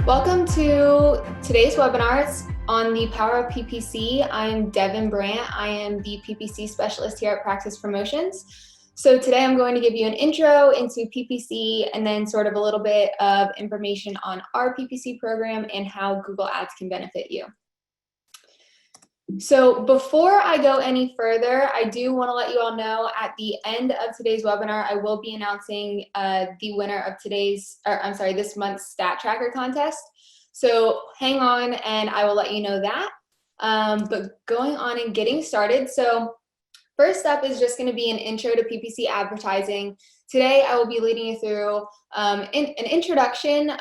Welcome to today's webinars on the power of PPC. I am Devin Brandt. I am the PPC specialist here at Practice Promotions. So today I'm going to give you an intro into PPC and then sort of a little bit of information on our PPC program and how Google Ads can benefit you. So before I go any further, I do want to let you all know at the end of today's webinar, I will be announcing the winner of this month's Stat Tracker contest. So hang on and I will let you know that. But going on and getting started. So first up is just going to be an intro to PPC advertising. Today, I will be leading you through an introduction,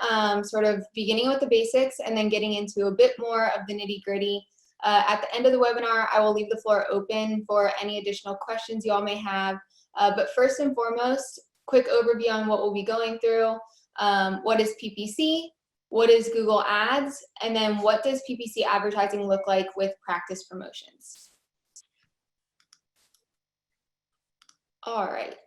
sort of beginning with the basics and then getting into a bit more of the nitty-gritty. At the end of the webinar, I will leave the floor open for any additional questions you all may have. But first and foremost, quick overview on what we'll be going through. What is PPC? What is Google Ads? And then what does PPC advertising look like with Practice Promotions? All right.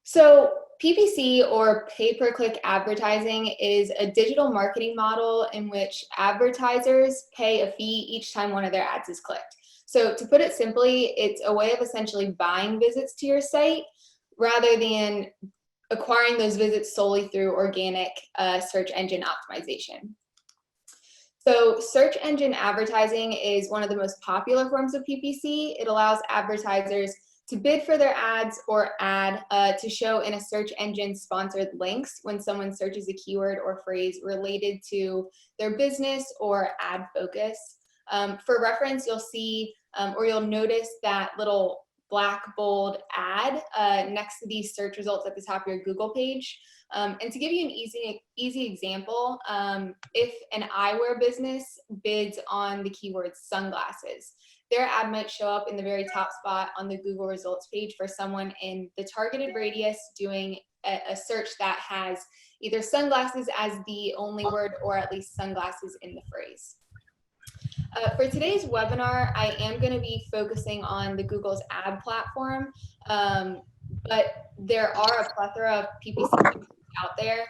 So PPC, or pay-per-click advertising, is a digital marketing model in which advertisers pay a fee each time one of their ads is clicked. So to put it simply, it's a way of essentially buying visits to your site rather than acquiring those visits solely through organic search engine optimization. So search engine advertising is one of the most popular forms of PPC. It allows advertisers to bid for their ads or ad to show in a search engine sponsored links when someone searches a keyword or phrase related to their business or ad focus. For reference, you'll see or you'll notice that little black bold ad next to these search results at the top of your Google page. And to give you an easy example, if an eyewear business bids on the keyword sunglasses, their ad might show up in the very top spot on the Google results page for someone in the targeted radius doing a search that has either sunglasses as the only word or at least sunglasses in the phrase. For today's webinar, I am going to be focusing on the Google's ad platform, but there are a plethora of PPC out there.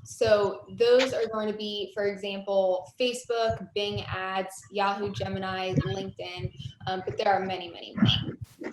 So those are going to be, for example, Facebook, Bing ads, Yahoo, Gemini, LinkedIn, but there are many, many more.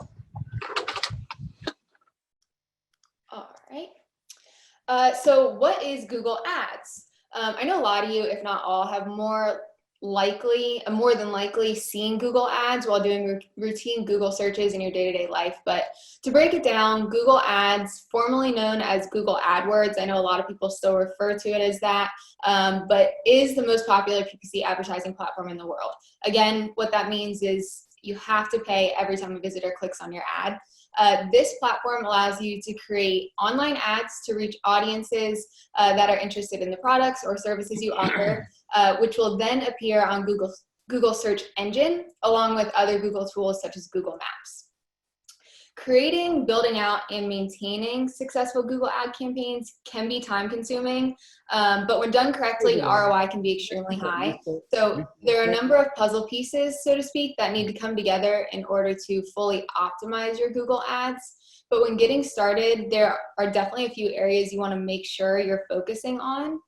All right. So what is Google Ads? I know a lot of you, if not all, have more than likely seen Google Ads while doing routine Google searches in your day-to-day life. But to break it down, Google Ads, formerly known as Google AdWords, I know a lot of people still refer to it as that, but is the most popular PPC advertising platform in the world. Again, what that means is you have to pay every time a visitor clicks on your ad. This platform allows you to create online ads to reach audiences that are interested in the products or services you offer, which will then appear on Google search engine along with other Google tools such as Google Maps. Creating, building out, and maintaining successful Google ad campaigns can be time consuming, but when done correctly, ROI can be extremely high. So there are a number of puzzle pieces, so to speak, that need to come together in order to fully optimize your Google ads. But when getting started, there are definitely a few areas you want to make sure you're focusing on.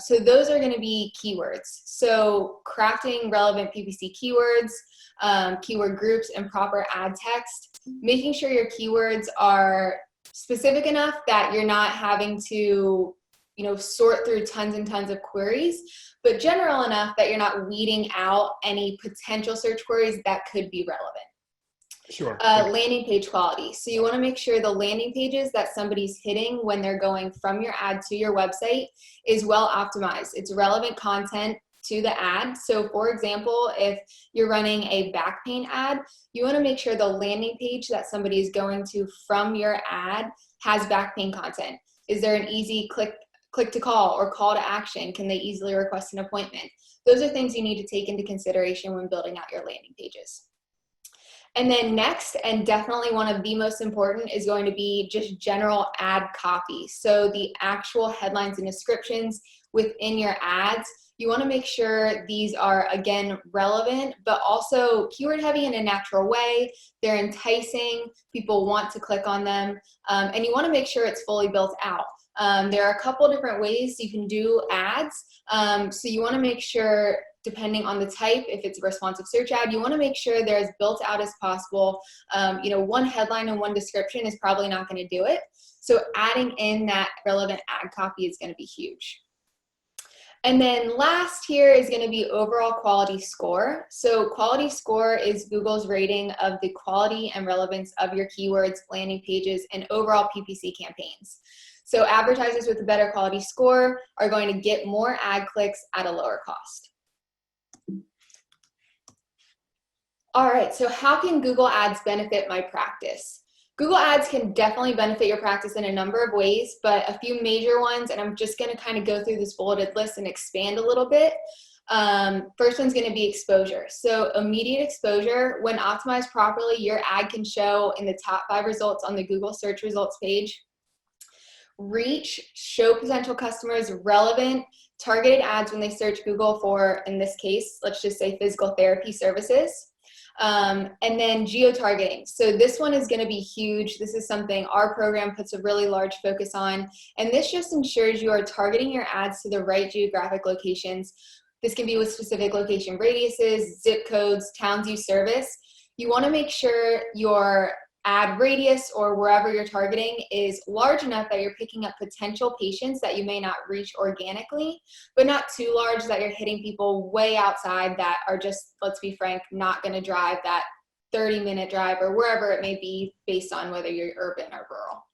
So those are going to be keywords. So crafting relevant PPC keywords, keyword groups, and proper ad text, making sure your keywords are specific enough that you're not having to, sort through tons and tons of queries, but general enough that you're not weeding out any potential search queries that could be relevant. Sure. Landing page quality. So you want to make sure the landing pages that somebody's hitting when they're going from your ad to your website is well optimized. It's relevant content to the ad. So for example, if you're running a back pain ad, you want to make sure the landing page that somebody is going to from your ad has back pain content. Is there an easy click to call or call to action? Can they easily request an appointment? Those are things you need to take into consideration when building out your landing pages. And then next, and definitely one of the most important, is going to be just general ad copy. So the actual headlines and descriptions within your ads, you want to make sure these are, again, relevant, but also keyword heavy in a natural way. They're enticing. People want to click on them. And you want to make sure it's fully built out. There are a couple different ways you can do ads. So you want to make sure, depending on the type, if it's a responsive search ad, you want to make sure they're as built out as possible. One headline and one description is probably not going to do it. So adding in that relevant ad copy is going to be huge. And then last here is going to be overall quality score. So quality score is Google's rating of the quality and relevance of your keywords, landing pages, and overall PPC campaigns. So advertisers with a better quality score are going to get more ad clicks at a lower cost. All right, so how can Google Ads benefit my practice? Google Ads can definitely benefit your practice in a number of ways, but a few major ones, and I'm just going to kind of go through this bulleted list and expand a little bit. First one's going to be exposure. So immediate exposure, when optimized properly, your ad can show in the top 5 results on the Google search results page. Reach, show potential customers relevant, targeted ads when they search Google for, in this case, let's just say physical therapy services. And then geo-targeting. So this one is going to be huge. This is something our program puts a really large focus on. And this just ensures you are targeting your ads to the right geographic locations. This can be with specific location radiuses, zip codes, towns you service. You want to make sure your ad radius or wherever you're targeting is large enough that you're picking up potential patients that you may not reach organically, but not too large that you're hitting people way outside that are just, let's be frank, not going to drive that 30-minute drive or wherever it may be based on whether you're urban or rural.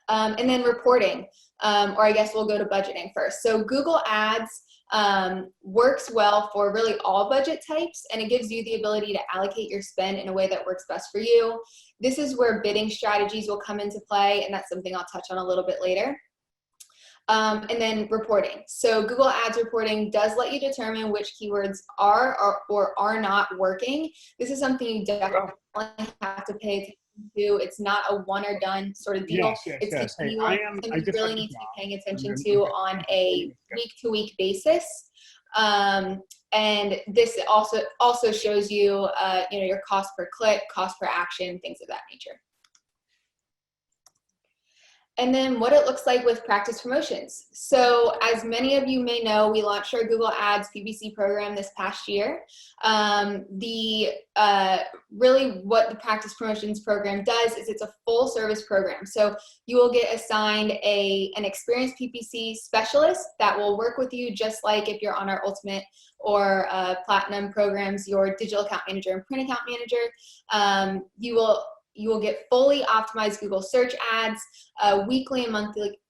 And then reporting, or I guess we'll go to budgeting first. So Google Ads works well for really all budget types, and it gives you the ability to allocate your spend in a way that works best for you. This is where bidding strategies will come into play, and that's something I'll touch on a little bit later. And then reporting. So Google Ads reporting does let you determine which keywords are or are not working. This is something you definitely have to pay attention to. It's not a one or done sort of deal. It's something you really need to be paying attention to on a week-to-week basis. And this also shows you, your cost per click, cost per action, things of that nature. And then what it looks like with practice promotions. So as many of you may know, we launched our Google Ads PPC program this past year. Really what the practice promotions program does is it's a full service program. So you will get assigned an experienced PPC specialist that will work with you, just like if you're on our Ultimate or Platinum programs, your digital account manager and print account manager. You will get fully optimized Google search ads, weekly and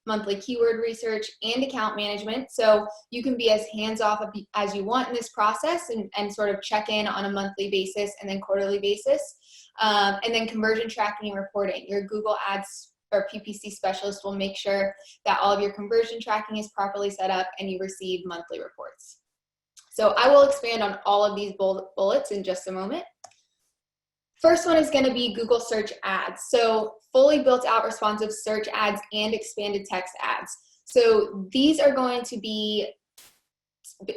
monthly keyword research, and account management. So you can be as hands-off as you want in this process and sort of check in on a monthly basis and then quarterly basis. And then conversion tracking and reporting. Your Google Ads or PPC specialist will make sure that all of your conversion tracking is properly set up and you receive monthly reports. So I will expand on all of these bullets in just a moment. First one is going to be Google search ads. So fully built out responsive search ads and expanded text ads. So these are going to be,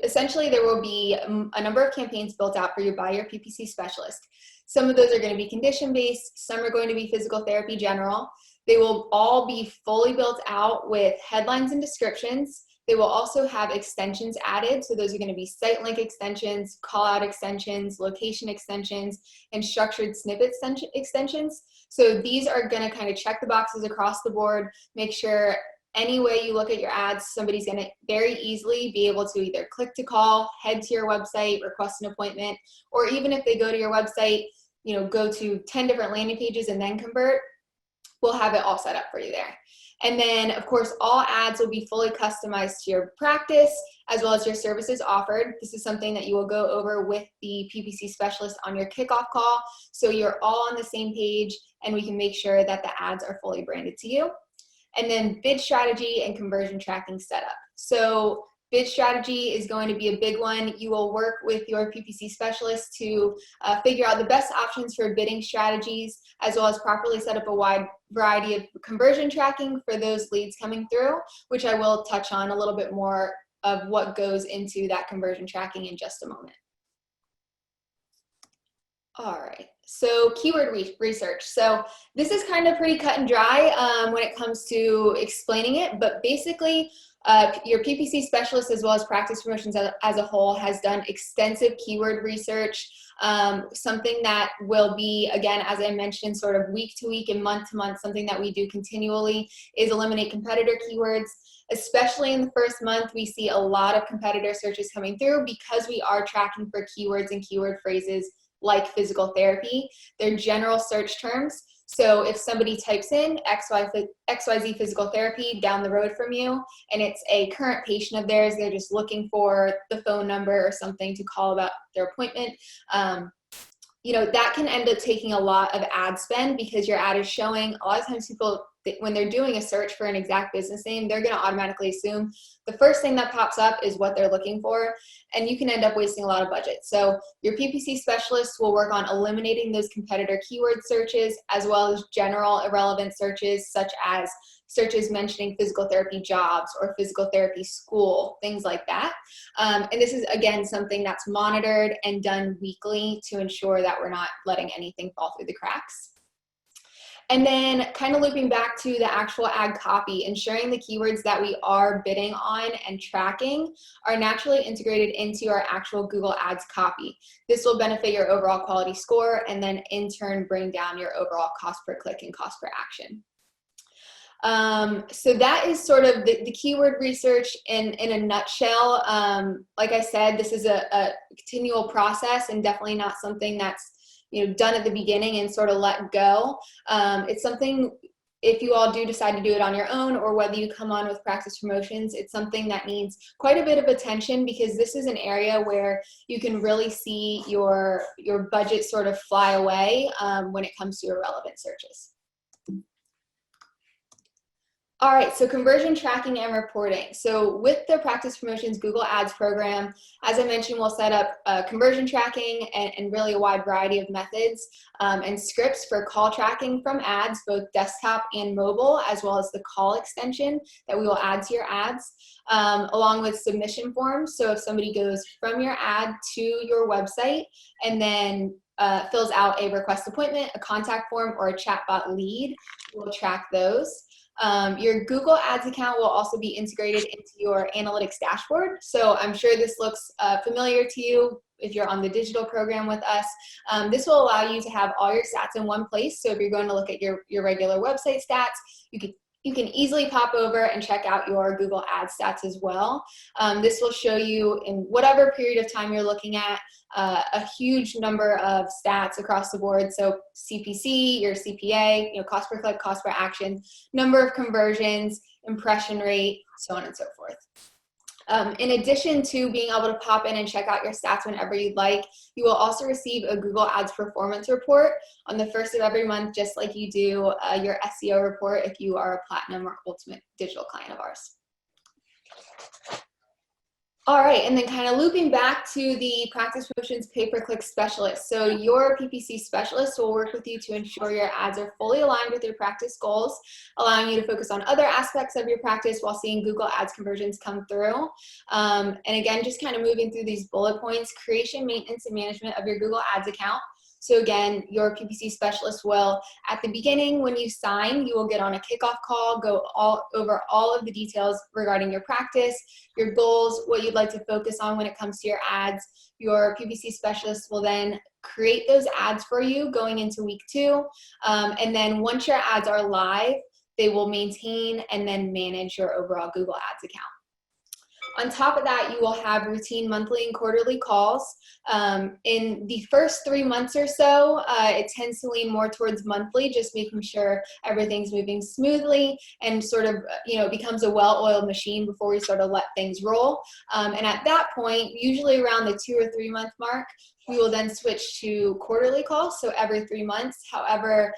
essentially there will be a number of campaigns built out for you by your PPC specialist. Some of those are going to be condition-based, some are going to be physical therapy general. They will all be fully built out with headlines and descriptions. They will also have extensions added. So those are going to be site link extensions, call out extensions, location extensions, and structured snippet extensions. So these are going to kind of check the boxes across the board, make sure any way you look at your ads, somebody's going to very easily be able to either click to call, head to your website, request an appointment, or even if they go to your website, go to 10 different landing pages and then convert, we'll have it all set up for you there. And then, of course, all ads will be fully customized to your practice as well as your services offered. This is something that you will go over with the PPC specialist on your kickoff call. So you're all on the same page and we can make sure that the ads are fully branded to you. And then bid strategy and conversion tracking setup. So bid strategy is going to be a big one. You will work with your PPC specialist to figure out the best options for bidding strategies, as well as properly set up a wide variety of conversion tracking for those leads coming through, which I will touch on a little bit more of what goes into that conversion tracking in just a moment. All right, so keyword research. So this is kind of pretty cut and dry when it comes to explaining it, but basically your PPC specialist as well as practice promotions as a whole has done extensive keyword research, something that will be, again, as I mentioned, sort of week to week and month to month, something that we do continually is eliminate competitor keywords. Especially in the first month, we see a lot of competitor searches coming through because we are tracking for keywords and keyword phrases like physical therapy. They're general search terms. So if somebody types in XYZ physical therapy down the road from you, and it's a current patient of theirs, they're just looking for the phone number or something to call about their appointment, you know, that can end up taking a lot of ad spend because your ad is showing. A lot of times people, when they're doing a search for an exact business name, they're going to automatically assume the first thing that pops up is what they're looking for, and you can end up wasting a lot of budget. So your PPC specialist will work on eliminating those competitor keyword searches as well as general irrelevant searches such as searches mentioning physical therapy jobs or physical therapy school, things like that. And this is, again, something that's monitored and done weekly to ensure that we're not letting anything fall through the cracks. And then kind of looping back to the actual ad copy, ensuring the keywords that we are bidding on and tracking are naturally integrated into our actual Google Ads copy. This will benefit your overall quality score and then in turn bring down your overall cost per click and cost per action. So that is sort of the keyword research in a nutshell. Like I said, this is a continual process and definitely not something that's, you know, done at the beginning and sort of let go. It's something, if you all do decide to do it on your own or whether you come on with practice promotions, it's something that needs quite a bit of attention because this is an area where you can really see your budget sort of fly away when it comes to irrelevant searches. All right, so conversion tracking and reporting. So with the Practice Promotions Google Ads program, as I mentioned, we'll set up conversion tracking and really a wide variety of methods and scripts for call tracking from ads, both desktop and mobile, as well as the call extension that we will add to your ads, along with submission forms. So if somebody goes from your ad to your website and then fills out a request appointment, a contact form, or a chatbot lead, we'll track those. Your Google Ads account will also be integrated into your analytics dashboard. So I'm sure this looks familiar to you if you're on the digital program with us. This will allow you to have all your stats in one place. So if you're going to look at your regular website stats, you can easily pop over and check out your Google Ads stats as well. This will show you in whatever period of time you're looking at a huge number of stats across the board. So CPC, your CPA, you know, cost per click, cost per action, number of conversions, impression rate, so on and so forth. In addition to being able to pop in and check out your stats whenever you'd like, you will also receive a Google Ads performance report on the first of every month, just like you do your SEO report if you are a Platinum or Ultimate digital client of ours. All right, and then kind of looping back to the Practice Promotions pay-per-click specialist. So your PPC specialist will work with you to ensure your ads are fully aligned with your practice goals, allowing you to focus on other aspects of your practice while seeing Google Ads conversions come through. And again, just kind of moving through these bullet points: creation, maintenance, and management of your Google Ads account. So again, your PPC specialist will, at the beginning when you sign, you will get on a kickoff call, go over all of the details regarding your practice, your goals, what you'd like to focus on when it comes to your ads. Your PPC specialist will then create those ads for you going into week 2. And then once your ads are live, they will maintain and then manage your overall Google Ads account. On top of that, you will have routine monthly and quarterly calls. In the first 3 months or so, it tends to lean more towards monthly, just making sure everything's moving smoothly and sort of, you know, becomes a well-oiled machine before we sort of let things roll. And at that point, usually around the 2 or 3 month mark, we will then switch to quarterly calls, so every 3 months. However,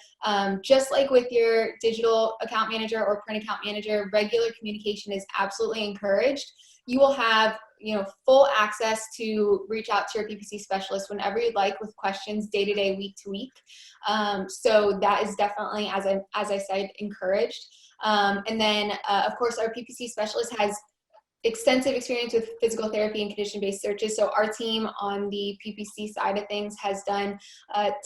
just like with your digital account manager or print account manager, regular communication is absolutely encouraged. You will have, you know, full access to reach out to your PPC specialist whenever you'd like with questions day to day, week to week. So that is definitely, as I said, encouraged. And then, of course, our PPC specialist has extensive experience with physical therapy and condition-based searches. So our team on the PPC side of things has done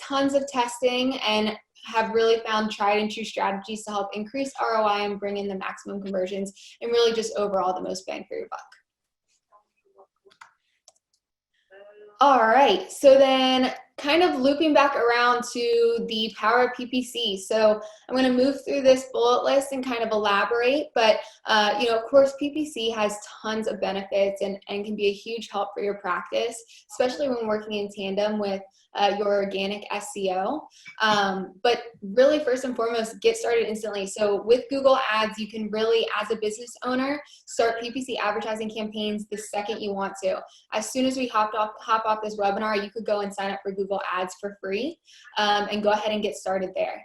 tons of testing and have really found tried and true strategies to help increase ROI and bring in the maximum conversions and really just overall the most bang for your buck. All right, so then kind of looping back around to the power of PPC. So I'm going to move through this bullet list and kind of elaborate, but you know, of course, PPC has tons of benefits and can be a huge help for your practice, especially when working in tandem with your organic SEO. But really, first and foremost, get started instantly. So with Google Ads, you can really, as a business owner, start PPC advertising campaigns the second you want to. As soon as we hop off this webinar, you could go and sign up for Google Ads for free and go ahead and get started there.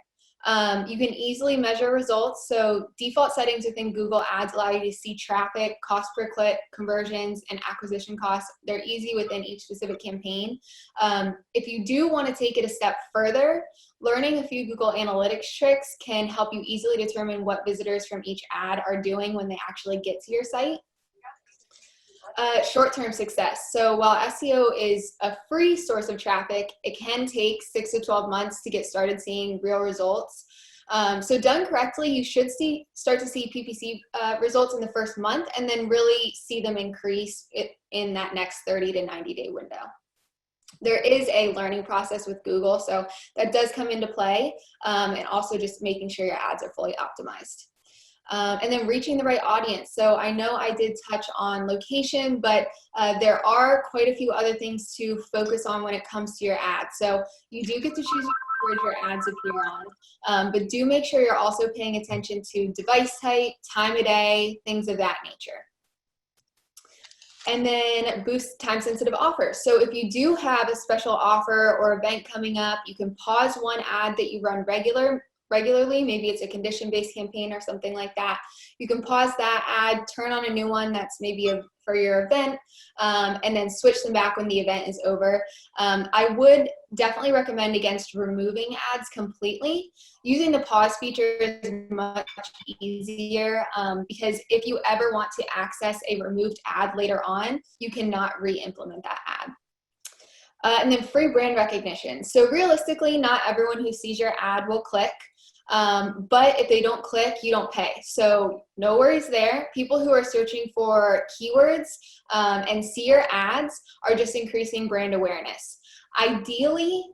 You can easily measure results. So default settings within Google Ads allow you to see traffic, cost per click, conversions, and acquisition costs. They're easy within each specific campaign. If you do want to take it a step further, learning a few Google Analytics tricks can help you easily determine what visitors from each ad are doing when they actually get to your site. Short-term success. So while SEO is a free source of traffic, it can take 6 to 12 months to get started seeing real results. So done correctly, you should start to see PPC results in the first month and then really see them increase in that next 30 to 90-day window. There is a learning process with Google, so that does come into play, and also just making sure your ads are fully optimized. And then reaching the right audience. So I know I did touch on location, but there are quite a few other things to focus on when it comes to your ads. So you do get to choose where your ads appear on, but do make sure you're also paying attention to device type, time of day, things of that nature. And then boost time-sensitive offers. So if you do have a special offer or event coming up, you can pause one ad that you run regularly, maybe it's a condition-based campaign or something like that. You can pause that ad, turn on a new one that's maybe for your event, and then switch them back when the event is over. I would definitely recommend against removing ads completely. Using the pause feature is much easier because if you ever want to access a removed ad later on, you cannot re-implement that ad. And then free brand recognition. So realistically, not everyone who sees your ad will click. But if they don't click, you don't pay. So no worries there. People who are searching for keywords and see your ads are just increasing brand awareness. Ideally,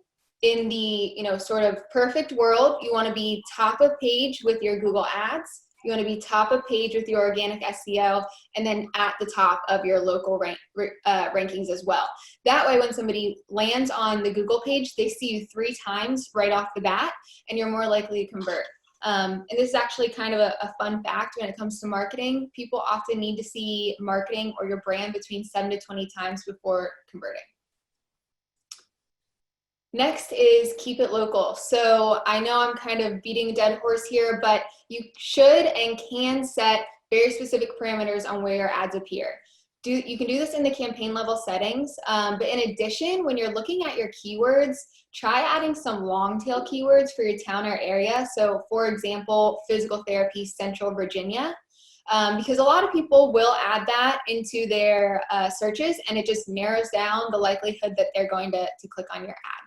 in the sort of perfect world, you want to be top of page with your Google Ads. You want to be top of page with your organic SEO, and then at the top of your local rankings as well. That way, when somebody lands on the Google page, they see you 3 times right off the bat, and you're more likely to convert. And this is actually kind of a fun fact when it comes to marketing. People often need to see marketing or your brand between 7 to 20 times before converting. Next is keep it local. So I know I'm kind of beating a dead horse here, but you should and can set very specific parameters on where your ads appear. You can do this in the campaign level settings, but in addition, when you're looking at your keywords, try adding some long tail keywords for your town or area. So for example, physical therapy, Central Virginia. Because a lot of people will add that into their searches, and it just narrows down the likelihood that they're going to click on your ad.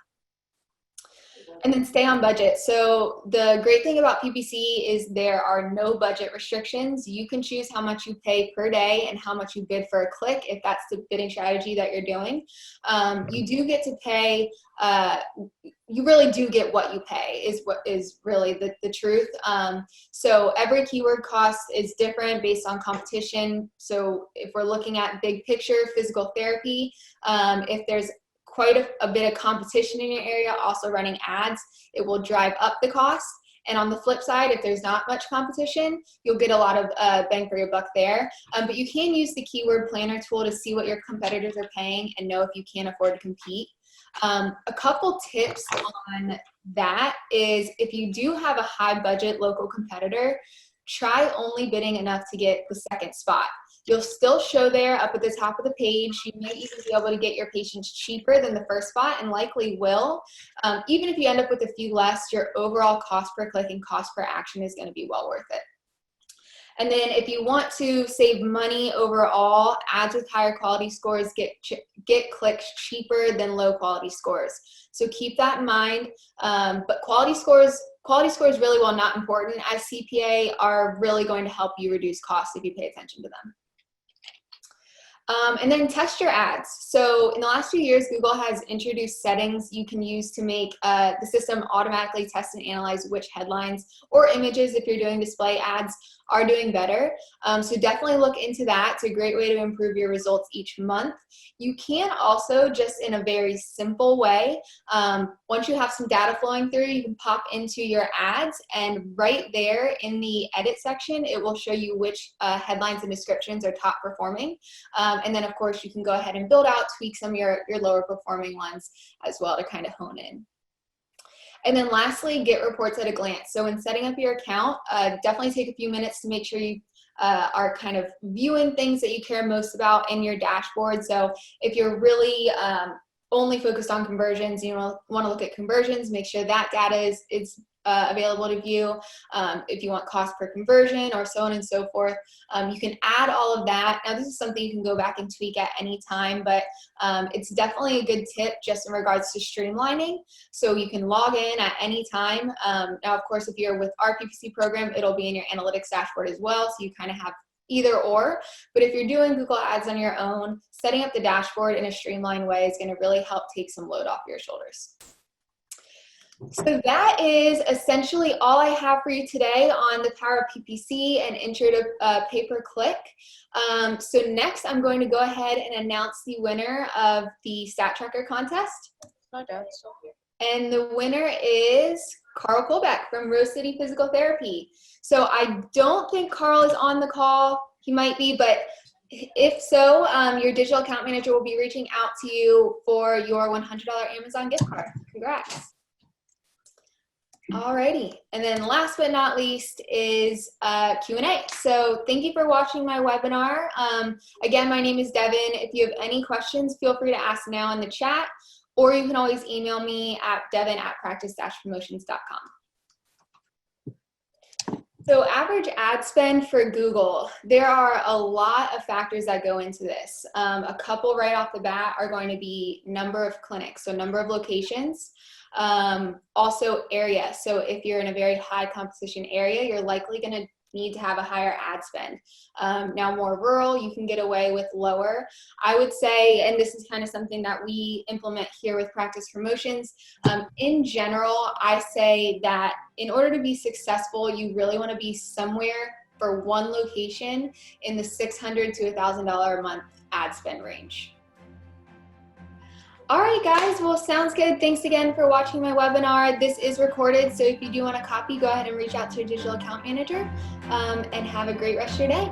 And then stay on budget. So the great thing about PPC is there are no budget restrictions. You can choose how much you pay per day and how much you bid for a click if that's the bidding strategy that you're doing. You do get to pay, you really do get what you pay is what is really the truth. So every keyword cost is different based on competition. So if we're looking at big picture physical therapy, if there's quite a bit of competition in your area also running ads, it will drive up the cost. And on the flip side, if there's not much competition, you'll get a lot of bang for your buck there. But you can use the keyword planner tool to see what your competitors are paying and know if you can't afford to compete. A couple tips on that is if you do have a high budget local competitor, try only bidding enough to get the second spot. You'll still show there up at the top of the page. You might even be able to get your patients cheaper than the first spot and likely will. Even if you end up with a few less, your overall cost per click and cost per action is going to be well worth it. And then if you want to save money overall, ads with higher quality scores get clicks cheaper than low quality scores. So keep that in mind. But quality scores really, while not important as CPA, are really going to help you reduce costs if you pay attention to them. And then test your ads. So in the last few years, Google has introduced settings you can use to make the system automatically test and analyze which headlines or images, if you're doing display ads, are doing better. So definitely look into that. It's a great way to improve your results each month. You can also, just in a very simple way, once you have some data flowing through, you can pop into your ads, and right there in the edit section, it will show you which headlines and descriptions are top performing. And then of course you can go ahead and build out, tweak some of your lower performing ones as well to kind of hone in. And then lastly, get reports at a glance. So when setting up your account, definitely take a few minutes to make sure you are kind of viewing things that you care most about in your dashboard. So if you're really only focused on conversions, you want to look at conversions, make sure that data is available to view. If you want cost per conversion or so on and so forth, you can add all of that. Now this is something you can go back and tweak at any time, but it's definitely a good tip just in regards to streamlining. So you can log in at any time. Now of course, if you're with our PPC program, it'll be in your analytics dashboard as well. So you kind of have either or, but if you're doing Google Ads on your own, setting up the dashboard in a streamlined way is going to really help take some load off your shoulders. So that is essentially all I have for you today on the power of PPC and intro to pay-per-click. So next I'm going to go ahead and announce the winner of the Stat Tracker contest. My dad's still here. And the winner is Carl Kolbeck from Rose City Physical Therapy. So I don't think Carl is on the call. He might be, but if so, your digital account manager will be reaching out to you for your $100 Amazon gift card. Congrats. Alrighty, and then last but not least is Q&A. So thank you for watching my webinar. Again, my name is Devin. If you have any questions, feel free to ask now in the chat, or you can always email me at devin@practice-promotions.com. So average ad spend for Google, there are a lot of factors that go into this. A couple right off the bat are going to be number of clinics, so number of locations. Also area. So if you're in a very high competition area, you're likely going to need to have a higher ad spend. Now more rural, you can get away with lower. I would say, and this is kind of something that we implement here with Practice Promotions, in general, I say that in order to be successful, you really want to be somewhere for one location in the $600 to $1,000 a month ad spend range. All right, guys, well, sounds good. Thanks again for watching my webinar. This is recorded, so if you do want a copy, go ahead and reach out to your digital account manager, and have a great rest of your day.